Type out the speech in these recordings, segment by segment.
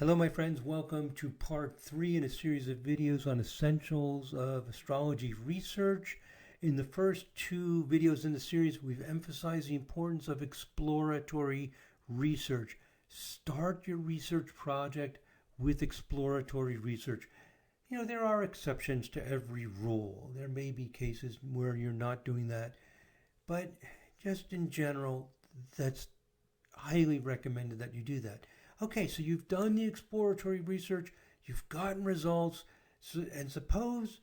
Hello, my friends. Welcome to part 3 in a series of videos on essentials of astrology research. In the first 2 videos in the series, we've emphasized the importance of exploratory research. Start your research project with exploratory research. You know, there are exceptions to every rule. There may be cases where you're not doing that, but just in general, that's highly recommended that you do that. Okay, so you've done the exploratory research, you've gotten results, and suppose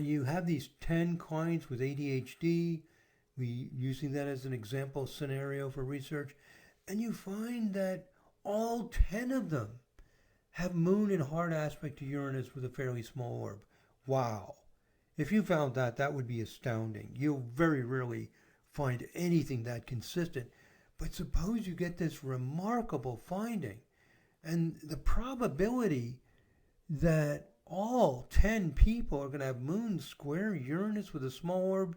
you have these 10 clients with ADHD, using that as an example scenario for research, and you find that all 10 of them have moon in hard aspect to Uranus with a fairly small orb. Wow. If you found that, that would be astounding. You'll very rarely find anything that consistent. But suppose you get this remarkable finding, and the probability that all 10 people are going to have moon square Uranus with a small orb,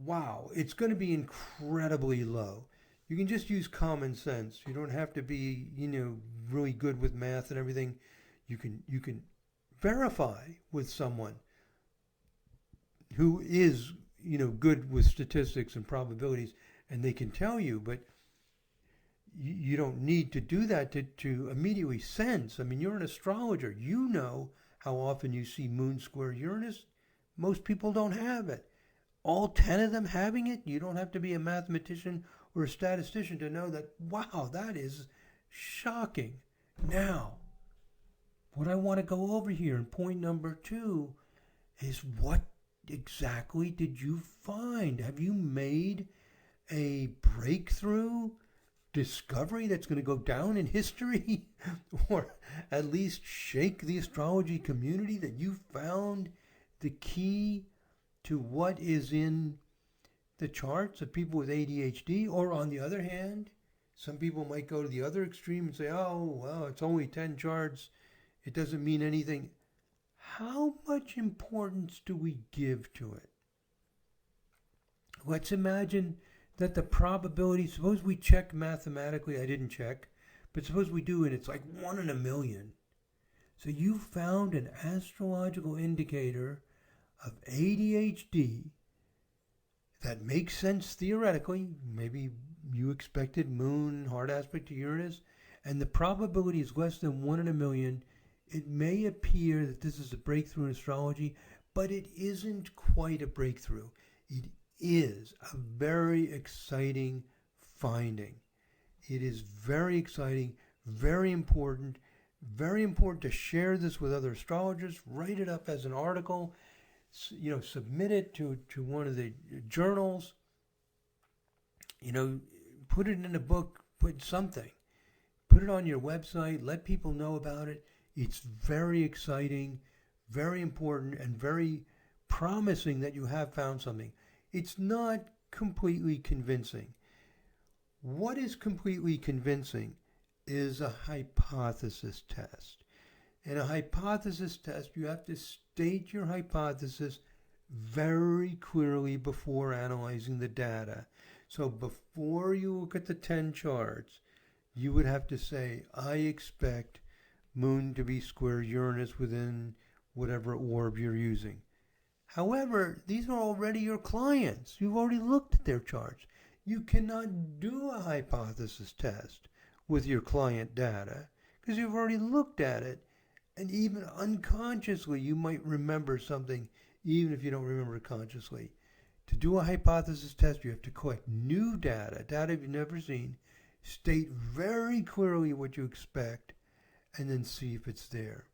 wow, it's going to be incredibly low. You can just use common sense. You don't have to be, really good with math and everything. You can verify with someone who is, good with statistics and probabilities, and they can tell you, but you don't need to do that to immediately sense. I mean, you're an astrologer. You know how often you see moon square Uranus. Most people don't have it. All 10 of them having it, you don't have to be a mathematician or a statistician to know that, wow, that is shocking. Now, what I want to go over here in point number 2 is, what exactly did you find? Have you made a breakthrough discovery that's going to go down in history or at least shake the astrology community, that you found the key to what is in the charts of people with ADHD? Or on the other hand, some people might go to the other extreme and say, oh, well, it's only 10 charts. It doesn't mean anything. How much importance do we give to it? Let's imagine that the probability, suppose we check mathematically, I didn't check, but suppose we do, and it's like 1 in a million. So you found an astrological indicator of ADHD that makes sense theoretically. Maybe you expected moon, hard aspect to Uranus, and the probability is less than 1 in a million. It may appear that this is a breakthrough in astrology, but it isn't quite a breakthrough. It is a very exciting finding. It is very exciting, very important to share this with other astrologers. Write it up as an article, submit it to one of the journals, put it in a book, put something, put it on your website, let people know about it. It's very exciting, very important, and very promising that you have found something. It's not completely convincing. What is completely convincing is a hypothesis test. In a hypothesis test, you have to state your hypothesis very clearly before analyzing the data. So before you look at the 10 charts, you would have to say, I expect moon to be square Uranus within whatever orb you're using. However, these are already your clients. You've already looked at their charts. You cannot do a hypothesis test with your client data because you've already looked at it. And even unconsciously, you might remember something, even if you don't remember it consciously. To do a hypothesis test, you have to collect new data you've never seen, state very clearly what you expect, and then see if it's there.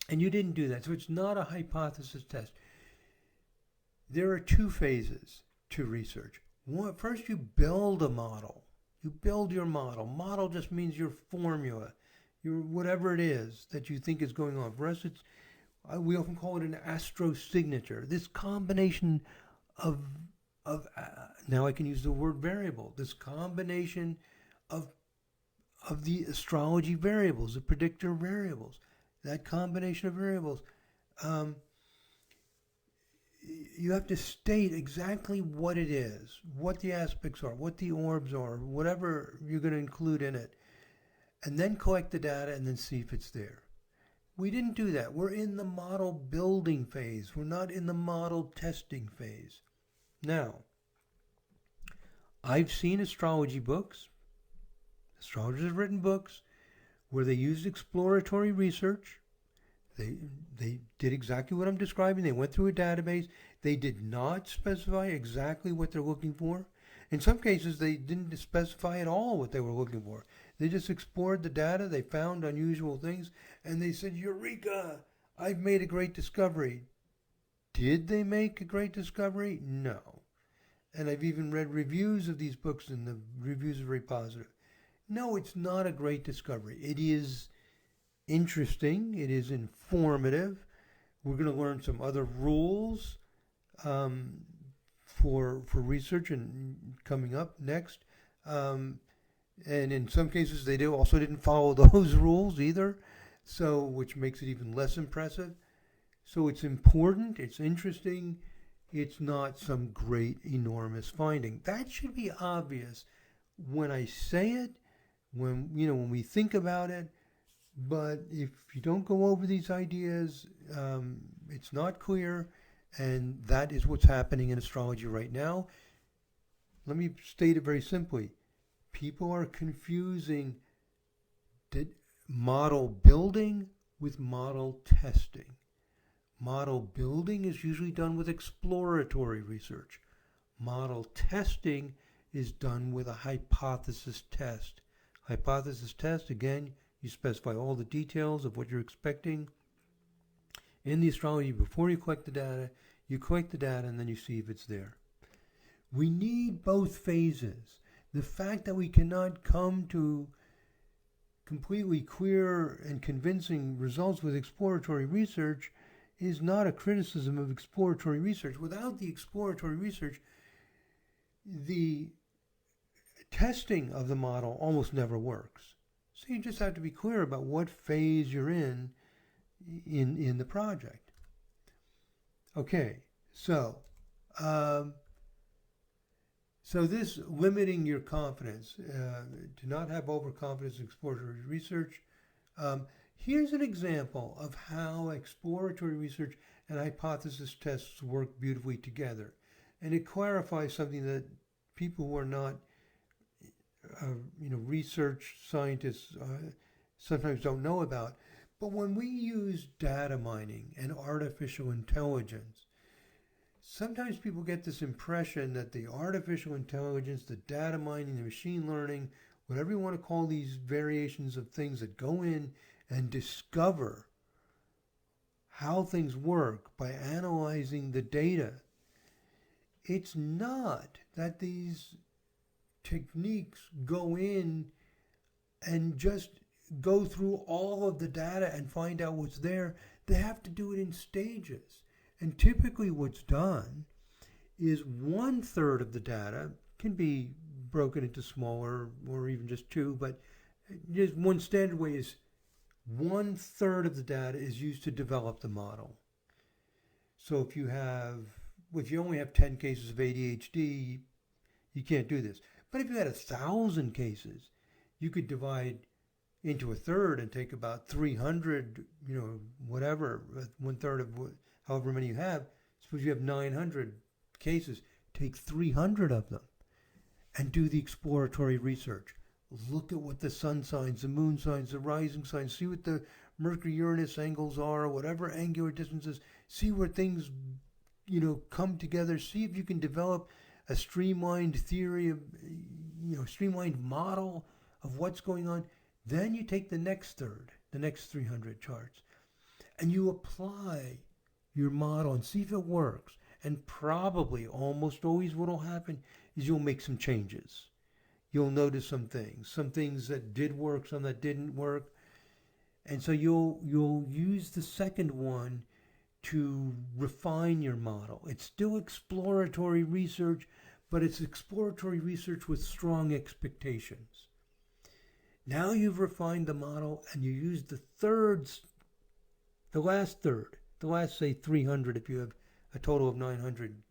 And you didn't do that, so it's not a hypothesis test. There are 2 phases to research. One, first you build a model. You build your model. Model just means your formula, your whatever it is that you think is going on. For us, we often call it an astrosignature. This combination of now I can use the word variable. This combination of the astrology variables, the predictor variables. That combination of variables you have to state exactly what it is, what the aspects are, what the orbs are, whatever you're going to include in it, and then collect the data and then see if it's there. We didn't do that. We're in the model building phase. We're not in the model testing phase. Now, I've seen astrology books, astrologers have written books, where they used exploratory research. They did exactly what I'm describing. They went through a database. They did not specify exactly what they're looking for. In some cases, they didn't specify at all what they were looking for. They just explored the data. They found unusual things, and they said, "Eureka! I've made a great discovery." Did they make a great discovery? No. And I've even read reviews of these books, and the reviews are very positive. No, it's not a great discovery. It is interesting. It is informative. We're going to learn some other rules for research and coming up next. And in some cases, they also didn't follow those rules either, so which makes it even less impressive. So it's important. It's interesting. It's not some great, enormous finding. That should be obvious when I say it, when we think about it. But if you don't go over these ideas, it's not clear, and that is what's happening in astrology right now. Let me state it very simply. People are confusing model building with model testing. Model building is usually done with exploratory research. Model testing is done with a hypothesis test. Hypothesis test, again, you specify all the details of what you're expecting in the astrology before you collect the data. You collect the data and then you see if it's there. We need both phases. The fact that we cannot come to completely clear and convincing results with exploratory research is not a criticism of exploratory research. Without the exploratory research, the testing of the model almost never works. So you just have to be clear about what phase you're in the project. Okay, so this limiting your confidence, to not have overconfidence in exploratory research. Here's an example of how exploratory research and hypothesis tests work beautifully together. And it clarifies something that people who are not research scientists sometimes don't know about. But when we use data mining and artificial intelligence, sometimes people get this impression that the artificial intelligence, the data mining, the machine learning, whatever you want to call these variations of things that go in and discover how things work by analyzing the data. It's not that these techniques go in and just go through all of the data and find out what's there. They have to do it in stages. And typically what's done is 1/3 of the data can be broken into smaller or even just two, but just one standard way is 1/3 of the data is used to develop the model. So if you only have 10 cases of ADHD, you can't do this. But if you had 1,000 cases, you could divide into 1/3 and take about 300, whatever, 1/3 of however many you have. Suppose you have 900 cases, take 300 of them and do the exploratory research. Look at what the sun signs, the moon signs, the rising signs, see what the Mercury-Uranus angles are, whatever angular distances, see where things, come together, see if you can develop a streamlined theory of, streamlined model of what's going on. Then you take the next third, the next 300 charts, and you apply your model and see if it works. And probably, almost always what will happen is you'll make some changes. You'll notice some things that did work, some that didn't work. And so you'll use the second one to refine your model. It's still exploratory research, but it's exploratory research with strong expectations. Now you've refined the model and you use the last third, the last, say, 300 if you have a total of 900,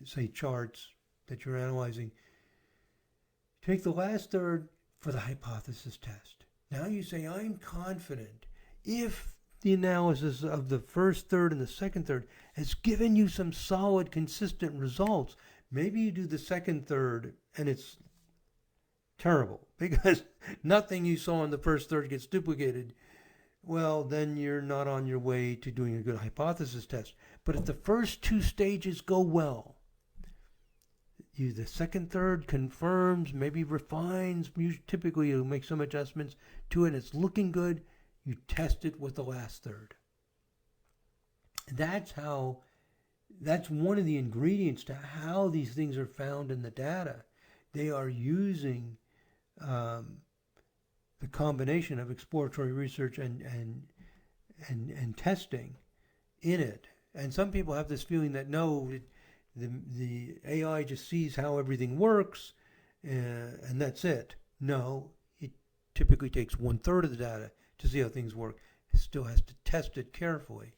say, charts that you're analyzing. Take the last third for the hypothesis test. Now you say, I'm confident if the analysis of the first third and the second third has given you some solid, consistent results. Maybe you do the second third and it's terrible because nothing you saw in the first third gets duplicated. Well, then you're not on your way to doing a good hypothesis test. But if the first two stages go well, the second third confirms, maybe refines, typically you'll make some adjustments to it, it's looking good, you test it with the last third. That's one of the ingredients to how these things are found in the data. They are using the combination of exploratory research and testing in it. And some people have this feeling that no, the AI just sees how everything works and that's it. No, it typically takes 1/3 of the data to see how things work. It still has to test it carefully.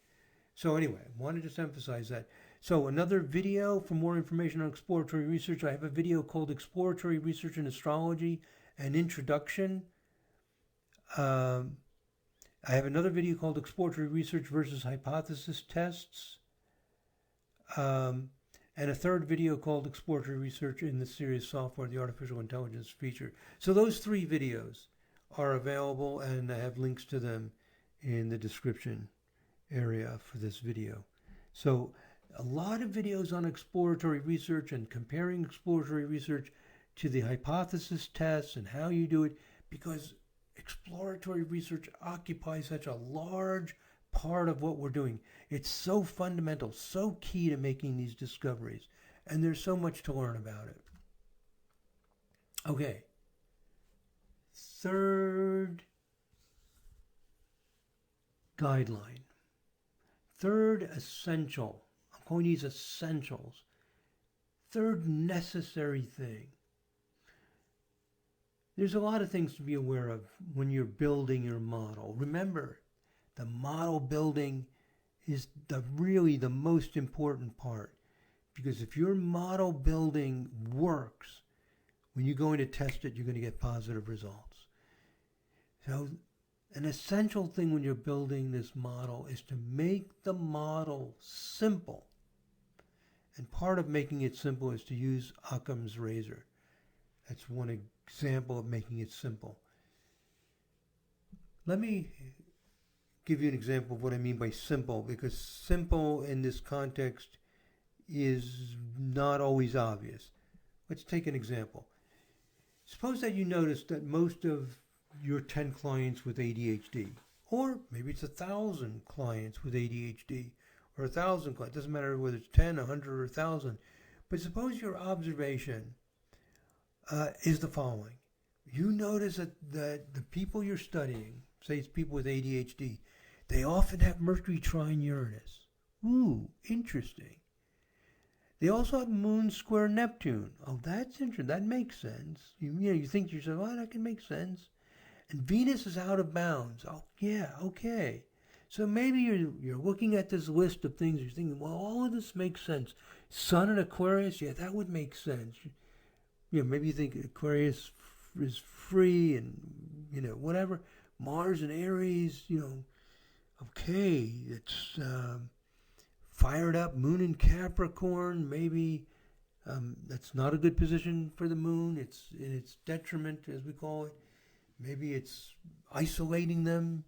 So anyway, I want to just emphasize that. So another video for more information on exploratory research. I have a video called Exploratory Research in Astrology, an Introduction. I have another video called Exploratory Research versus Hypothesis Tests. And a third video called Exploratory Research in the Sirius software, the artificial intelligence feature. So those 3 videos are available, and I have links to them in the description area for this video. So a lot of videos on exploratory research and comparing exploratory research to the hypothesis tests and how you do it, because exploratory research occupies such a large part of what we're doing. It's so fundamental, so key to making these discoveries, and there's so much to learn about it. Okay, third guideline, third essential. I'm calling these essentials. Third necessary thing. There's a lot of things to be aware of when you're building your model. Remember, the model building is really the most important part, because if your model building works, when you're going to test it, you're going to get positive results. So an essential thing when you're building this model is to make the model simple. And part of making it simple is to use Occam's razor. That's one example of making it simple. Let me give you an example of what I mean by simple, because simple in this context is not always obvious. Let's take an example. Suppose that you notice that most of your 10 clients with ADHD, or maybe it's 1,000 clients with ADHD, or 1,000 clients, doesn't matter whether it's 10, 100, or 1,000, but suppose your observation is the following. You notice that the people you're studying, say it's people with ADHD, they often have Mercury trine Uranus. Ooh, interesting. They also have Moon square Neptune. Oh, that's interesting. That makes sense. You think to yourself, oh, that can make sense. And Venus is out of bounds. Oh, yeah, okay. So maybe you're looking at this list of things, you're thinking, well, all of this makes sense. Sun in Aquarius, yeah, that would make sense. Maybe you think Aquarius is free and, whatever. Mars and Aries, okay, it's fired up. Moon in Capricorn, maybe that's not a good position for the moon. It's in its detriment, as we call it. Maybe it's isolating them.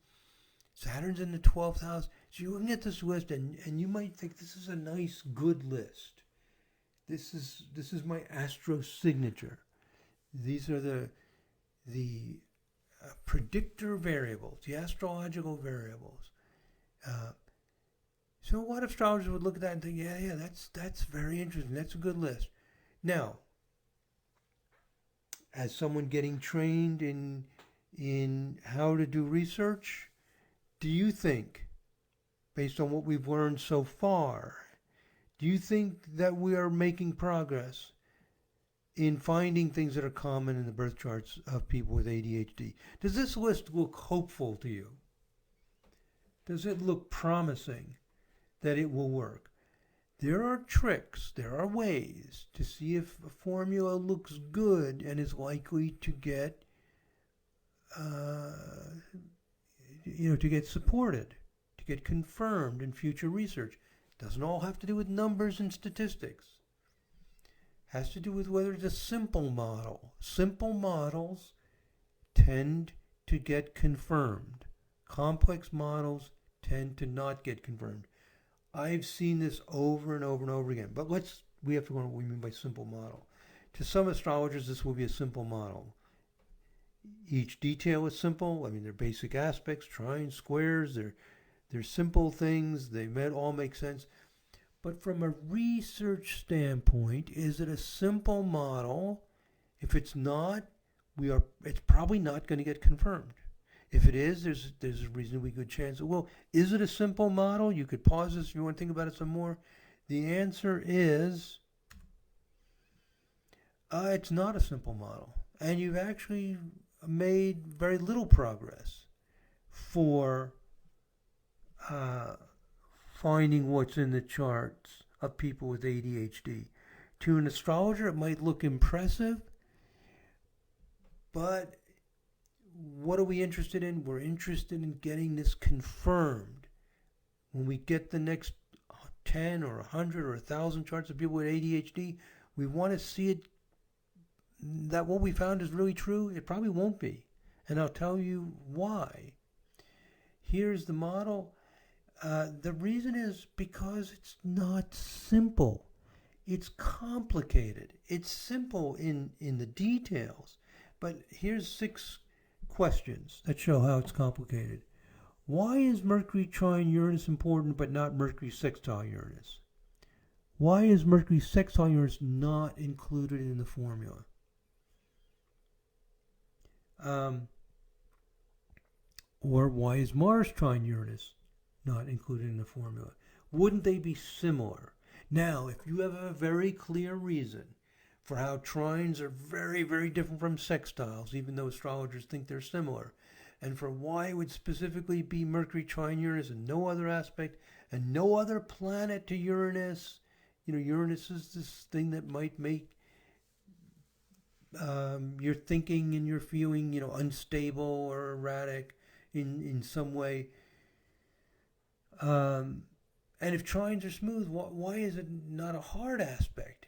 Saturn's in the 12th house. So you're looking at this list, and you might think this is a nice, good list. This is my astro signature. These are the predictor variables, the astrological variables. So a lot of astrologers would look at that and think, yeah, that's very interesting. That's a good list. Now, as someone getting trained in how to do research, do you think, based on what we've learned so far, do you think that we are making progress in finding things that are common in the birth charts of people with ADHD? Does this list look hopeful to you? Does it look promising? that it will work. There are tricks, there are ways to see if a formula looks good and is likely to get, to get supported, to get confirmed in future research. Doesn't all have to do with numbers and statistics. Has to do with whether it's a simple model. Simple models tend to get confirmed. Complex models tend to not get confirmed. I've seen this over and over and over again. But we have to go on what we mean by simple model. To some astrologers, this will be a simple model. Each detail is simple. I mean, they're basic aspects, trines, squares. They're simple things. They all make sense. But from a research standpoint, is it a simple model? If it's not, it's probably not going to get confirmed. If it is, there's a reasonably good chance it will. Is it a simple model? You could pause this if you want to think about it some more. The answer is it's not a simple model. And you've actually made very little progress for finding what's in the charts of people with ADHD. To an astrologer, it might look impressive, but what are we interested in? We're interested in getting this confirmed. When we get the next 10 or 100 or 1,000 charts of people with ADHD, we want to see it, that what we found is really true. It probably won't be. And I'll tell you why. Here's the model. The reason is because it's not simple. It's complicated. It's simple in the details. But here's 6 questions that show how it's complicated. Why is Mercury trine Uranus important but not Mercury sextile Uranus? Why is Mercury sextile Uranus not included in the formula? Or why is Mars trine Uranus not included in the formula? Wouldn't they be similar? Now, if you have a very clear reason for how trines are very, very different from sextiles, even though astrologers think they're similar, and for why it would specifically be Mercury trine Uranus and no other aspect, and no other planet to Uranus. Uranus is this thing that might make your thinking and your feeling, unstable or erratic in some way. And if trines are smooth, why is it not a hard aspect?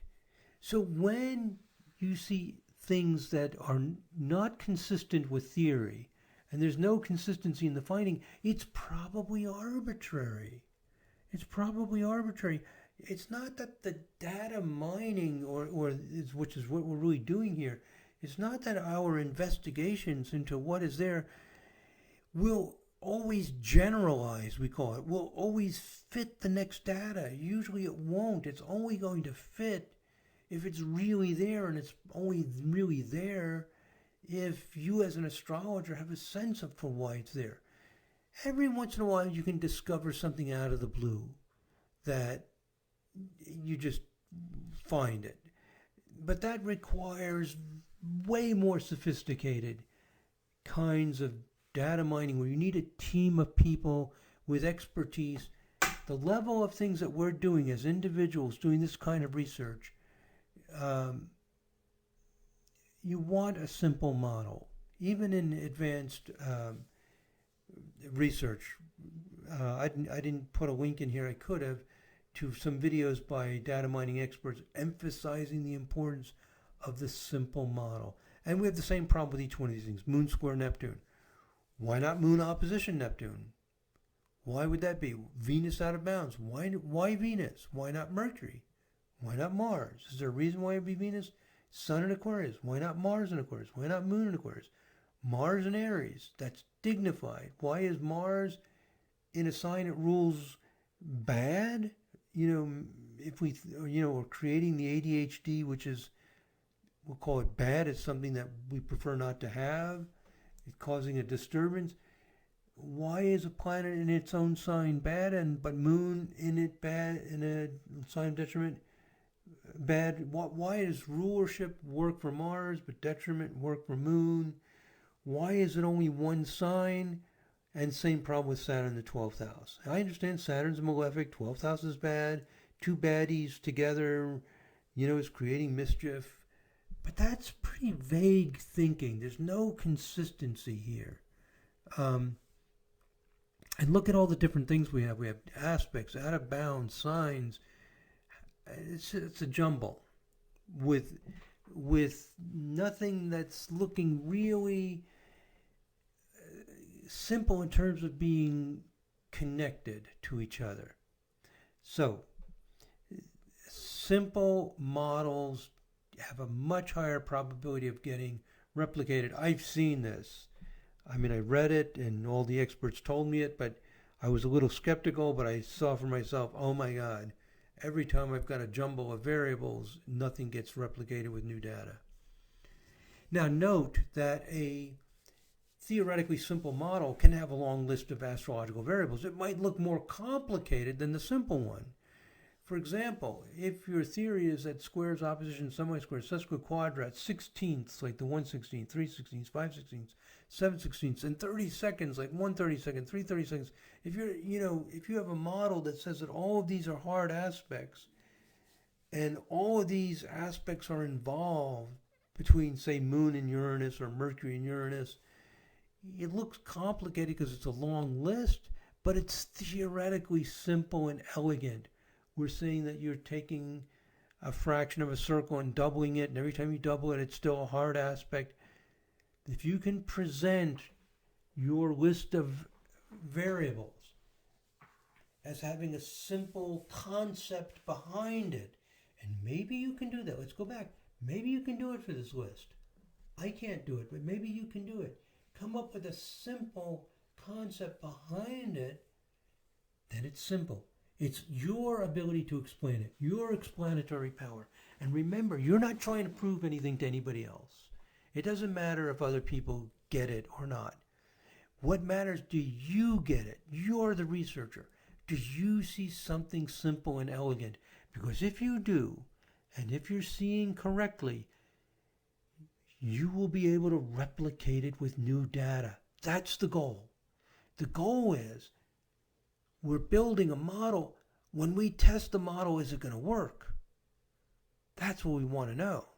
So when you see things that are not consistent with theory, and there's no consistency in the finding, it's probably arbitrary. It's probably arbitrary. It's not that the data mining, which is what we're really doing here, it's not that our investigations into what is there will always generalize, we call it, will always fit the next data. Usually it won't. It's only going to fit if it's really there, and it's only really there if you as an astrologer have a sense for why it's there. Every once in a while you can discover something out of the blue that you just find it. But that requires way more sophisticated kinds of data mining where you need a team of people with expertise. The level of things that we're doing as individuals doing this kind of research, you want a simple model. Even in advanced research, I didn't put a link in here, I could have, to some videos by data mining experts emphasizing the importance of the simple model. And we have the same problem with each one of these things. Moon square Neptune. Why not Moon opposition Neptune? Why would that be? Venus out of bounds. Why Venus? Why not Mercury? Why not Mars? Is there a reason why it would be Venus? Sun in Aquarius. Why not Mars in Aquarius? Why not Moon in Aquarius? Mars in Aries. That's dignified. Why is Mars in a sign that rules bad? If we, we're creating the ADHD, which is, we'll call it bad. It's something that we prefer not to have. It's causing a disturbance. Why is a planet in its own sign bad, but Moon in it bad, in a sign of detriment bad? Why does rulership work for Mars but detriment work for Moon? Why is it only one sign? And same problem with Saturn in the 12th house. I understand Saturn's a malefic, 12th house is bad, two baddies together, is creating mischief. But that's pretty vague thinking. There's no consistency here. And look at all the different things we have. We have aspects, out of bounds, signs. It's a jumble with nothing that's looking really simple in terms of being connected to each other. So, simple models have a much higher probability of getting replicated. I've seen this. I mean, I read it and all the experts told me it, but I was a little skeptical, but I saw for myself, oh my God, every time I've got a jumble of variables, nothing gets replicated with new data. Now note that a theoretically simple model can have a long list of astrological variables. It might look more complicated than the simple one. For example, if your theory is that squares, oppositions, semi-squares, sesquiquadrats, sixteenths like the 1/16, 3/16, 5/16, 7/16, and 30-seconds like 1/32, 3/32, if you have a model that says that all of these are hard aspects and all of these aspects are involved between, say, Moon and Uranus or Mercury and Uranus, it looks complicated because it's a long list, but it's theoretically simple and elegant. We're saying that you're taking a fraction of a circle and doubling it, and every time you double it, it's still a hard aspect. If you can present your list of variables as having a simple concept behind it, and maybe you can do that. Let's go back. Maybe you can do it for this list. I can't do it, but maybe you can do it. Come up with a simple concept behind it, then it's simple. It's your ability to explain it, your explanatory power. And remember, you're not trying to prove anything to anybody else. It doesn't matter if other people get it or not. What matters, do you get it? You're the researcher. Do you see something simple and elegant? Because if you do, and if you're seeing correctly, you will be able to replicate it with new data. That's the goal. The goal is, we're building a model. When we test the model, is it going to work? That's what we want to know.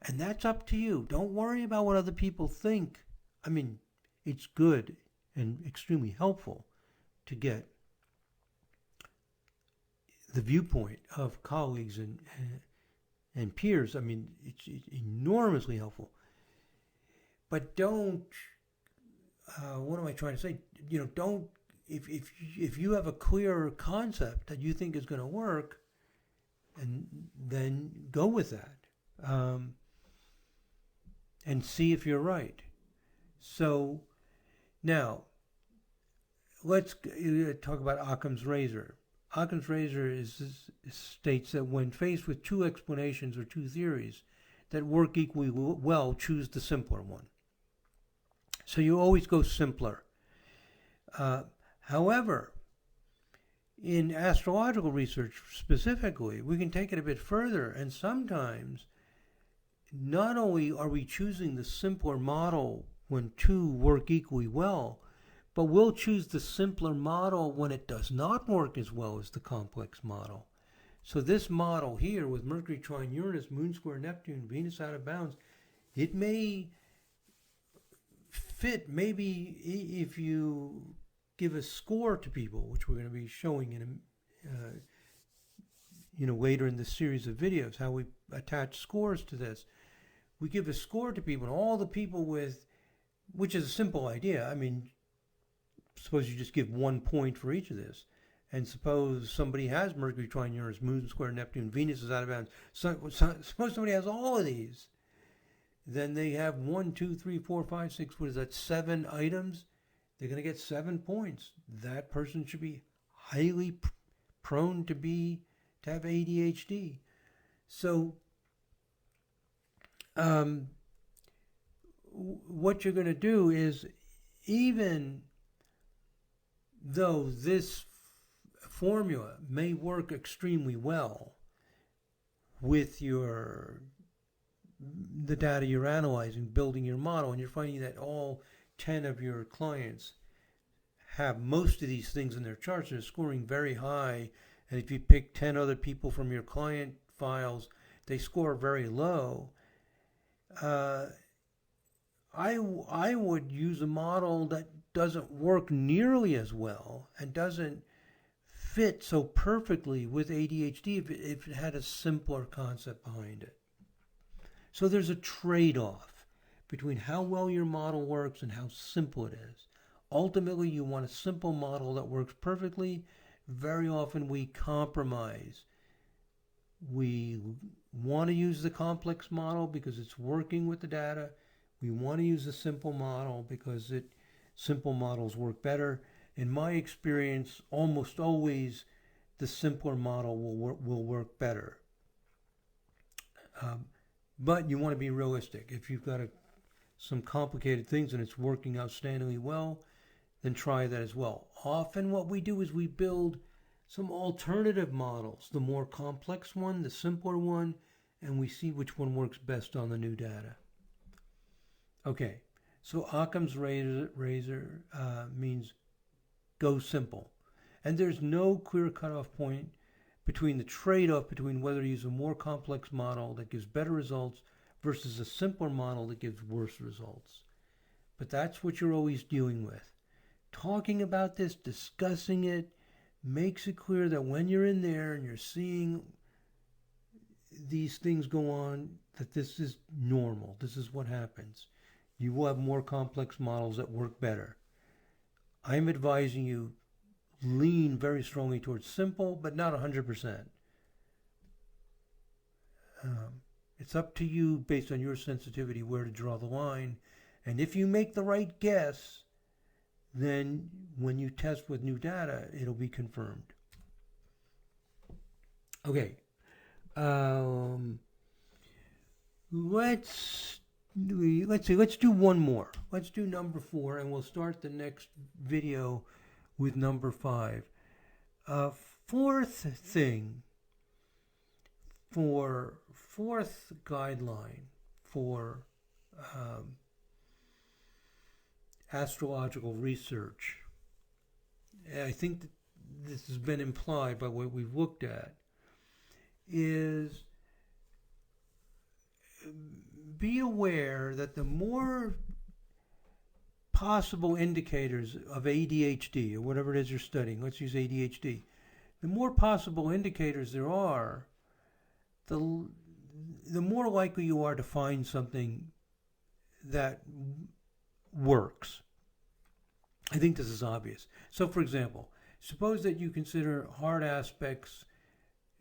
And that's up to you. Don't worry about what other people think. I mean, it's good and extremely helpful to get the viewpoint of colleagues and peers. I mean, it's enormously helpful. But don't, what am I trying to say? Don't, if you have a clear concept that you think is going to work, and then go with that, and see if you're right. So now let's talk about Occam's razor. Occam's razor states that when faced with two explanations or two theories that work equally well, choose the simpler one. So you always go simpler. However, in astrological research specifically, we can take it a bit further, and sometimes not only are we choosing the simpler model when two work equally well, but we'll choose the simpler model when it does not work as well as the complex model. So this model here with Mercury trine Uranus, Moon square Neptune, Venus out of bounds, it may fit maybe if you give a score to people, which we're going to be showing in later in this series of videos, how we attach scores to this. We give a score to people, and all the people with, which is a simple idea. I mean, suppose you just give 1 point for each of this. And suppose somebody has Mercury trine Uranus, Moon square Neptune, Venus is out of bounds. Suppose somebody has all of these. Then they have 1, 2, 3, 4, 5, 6, what is that, 7 items? They're going to get 7 points. That person should be highly prone to have ADHD. So what you're going to do is, even though this formula may work extremely well with the data you're analyzing, building your model, and you're finding that all 10 of your clients have most of these things in their charts, they're scoring very high. And if you pick 10 other people from your client files, they score very low. I would use a model that doesn't work nearly as well and doesn't fit so perfectly with ADHD if it had a simpler concept behind it. So there's a trade-off between how well your model works and how simple it is. Ultimately, you want a simple model that works perfectly. Very often we compromise. We want to use the complex model because it's working with the data. We want to use a simple model because simple models work better. In my experience, almost always the simpler model will work better. But you want to be realistic. If you've got some complicated things and it's working outstandingly well, then try that as well. Often what we do is we build some alternative models, the more complex one, the simpler one, and we see which one works best on the new data. Okay, so Occam's razor means go simple. And there's no clear cutoff point between the trade-off between whether to use a more complex model that gives better results versus a simpler model that gives worse results. But that's what you're always dealing with. Talking about this, discussing it, makes it clear that when you're in there and you're seeing these things go on, that this is normal. This is what happens. You will have more complex models that work better. I'm advising you lean very strongly towards simple, but not 100%. It's up to you, based on your sensitivity, where to draw the line. And if you make the right guess, then when you test with new data, it'll be confirmed. Okay. Let's see. Let's do one more. Let's do number 4, and we'll start the next video with number 5. Fourth guideline for astrological research. I think that this has been implied by what we've looked at, is be aware that the more possible indicators of ADHD, or whatever it is you're studying, let's use ADHD, the more possible indicators there are, the more likely you are to find something that works. I think this is obvious. So, for example, suppose that you consider hard aspects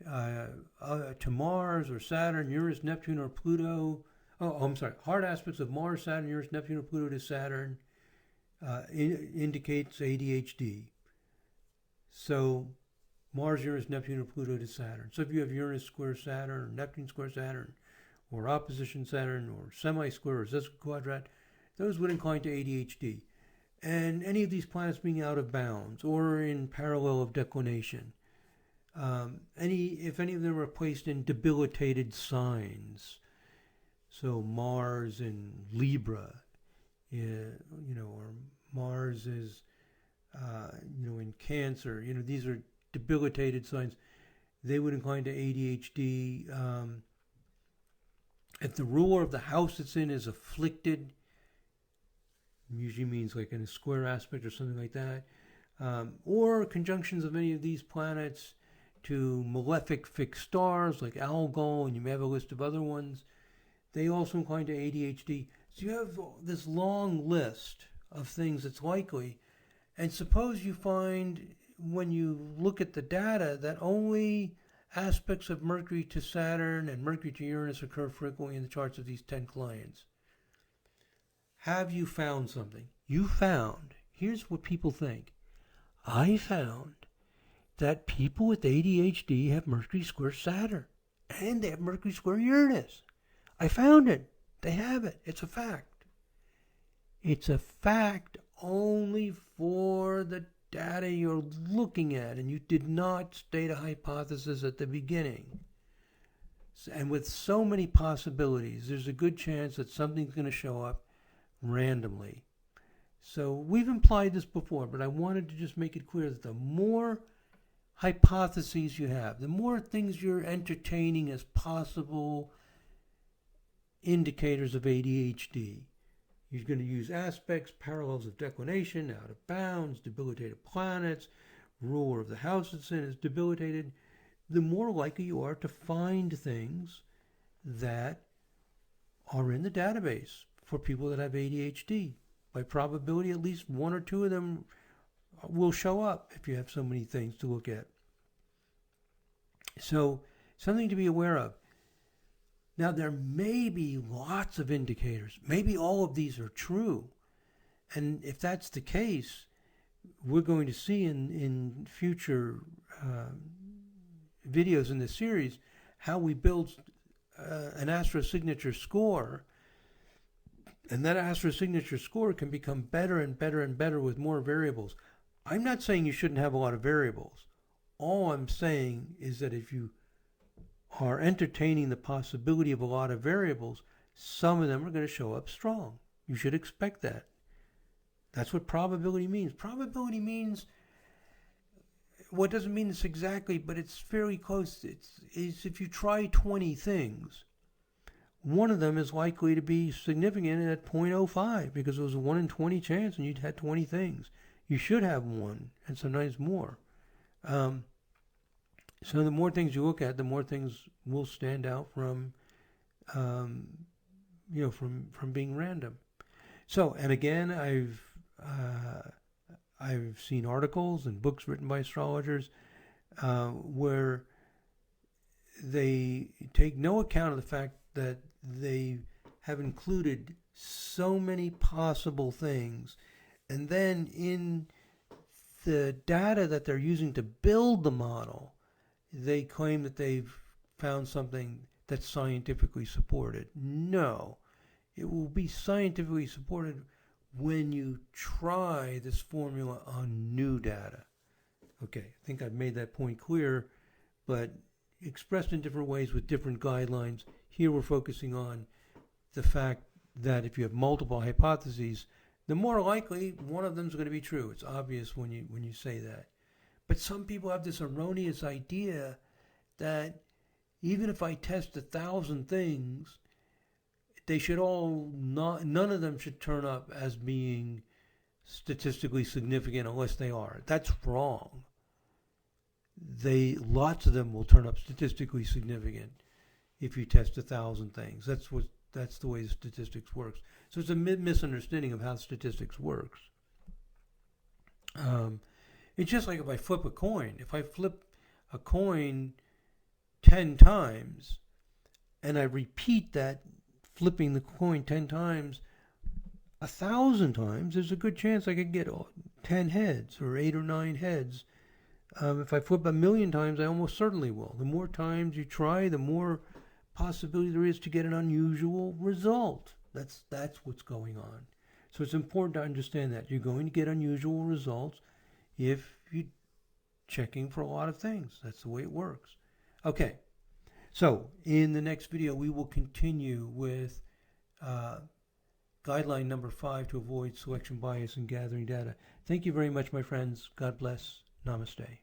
to Mars or Saturn, Uranus, Neptune, or Pluto. Hard aspects of Mars, Saturn, Uranus, Neptune, or Pluto to Saturn indicates ADHD. So, Mars, Uranus, Neptune, or Pluto to Saturn. So if you have Uranus square Saturn, or Neptune square Saturn, or opposition Saturn, or semi-square, or sesquiquadrat, those would incline to ADHD. And any of these planets being out of bounds or in parallel of declination. If any of them are placed in debilitated signs, so Mars in Libra, or Mars is, in Cancer, these are debilitated signs, they would incline to ADHD. If the ruler of the house it's in is afflicted, usually means like in a square aspect or something like that, or conjunctions of any of these planets to malefic fixed stars like Algol, and you may have a list of other ones, they also incline to ADHD. So you have this long list of things that's likely, and suppose you find, when you look at the data, that only aspects of Mercury to Saturn and Mercury to Uranus occur frequently in the charts of these 10 clients. Have you found something? You found, here's what people think. I found that people with ADHD have Mercury square Saturn and they have Mercury square Uranus. I found it. They have it. It's a fact. It's a fact only for the data you're looking at, and you did not state a hypothesis at the beginning. And with so many possibilities, there's a good chance that something's going to show up randomly. So we've implied this before, but I wanted to just make it clear that the more hypotheses you have, the more things you're entertaining as possible indicators of ADHD. You're going to use aspects, parallels of declination, out of bounds, debilitated planets, ruler of the house it's in is debilitated. The more likely you are to find things that are in the database for people that have ADHD. By probability, at least one or two of them will show up if you have so many things to look at. So, something to be aware of. Now, there may be lots of indicators. Maybe all of these are true. And if that's the case, we're going to see in future videos in this series how we build an astrosignature score. And that astrosignature score can become better and better and better with more variables. I'm not saying you shouldn't have a lot of variables. All I'm saying is that if you are entertaining the possibility of a lot of variables, some of them are going to show up strong. You should expect that. That's what probability means. Probability means, well, it doesn't mean this exactly, but it's fairly close. It's if you try 20 things, one of them is likely to be significant at 0.05 because it was a 1 in 20 chance and you'd had 20 things. You should have one, and sometimes more. So the more things you look at, the more things will stand out from, from being random. So, and again, I've seen articles and books written by astrologers where they take no account of the fact that they have included so many possible things, and then in the data that they're using to build the model, they claim that they've found something that's scientifically supported. No, it will be scientifically supported when you try this formula on new data. Okay, I think I've made that point clear, but expressed in different ways with different guidelines. Here we're focusing on the fact that if you have multiple hypotheses, the more likely one of them is going to be true. It's obvious when you say that. But some people have this erroneous idea that even if I test 1,000 things, they should none of them should turn up as being statistically significant unless they are. That's wrong. Lots of them will turn up statistically significant if you test 1,000 things. That's the way the statistics works. So it's a misunderstanding of how statistics works. It's just like if I flip a coin. If I flip a coin 10 times and I repeat that flipping the coin 10 times, 1,000 times, there's a good chance I could get 10 heads or 8 or 9 heads. If I flip 1,000,000 times, I almost certainly will. The more times you try, the more possibility there is to get an unusual result. That's what's going on. So it's important to understand that. You're going to get unusual results if you're checking for a lot of things. That's the way it works. Okay, so in the next video, we will continue with guideline number 5 to avoid selection bias in gathering data. Thank you very much, my friends. God bless. Namaste.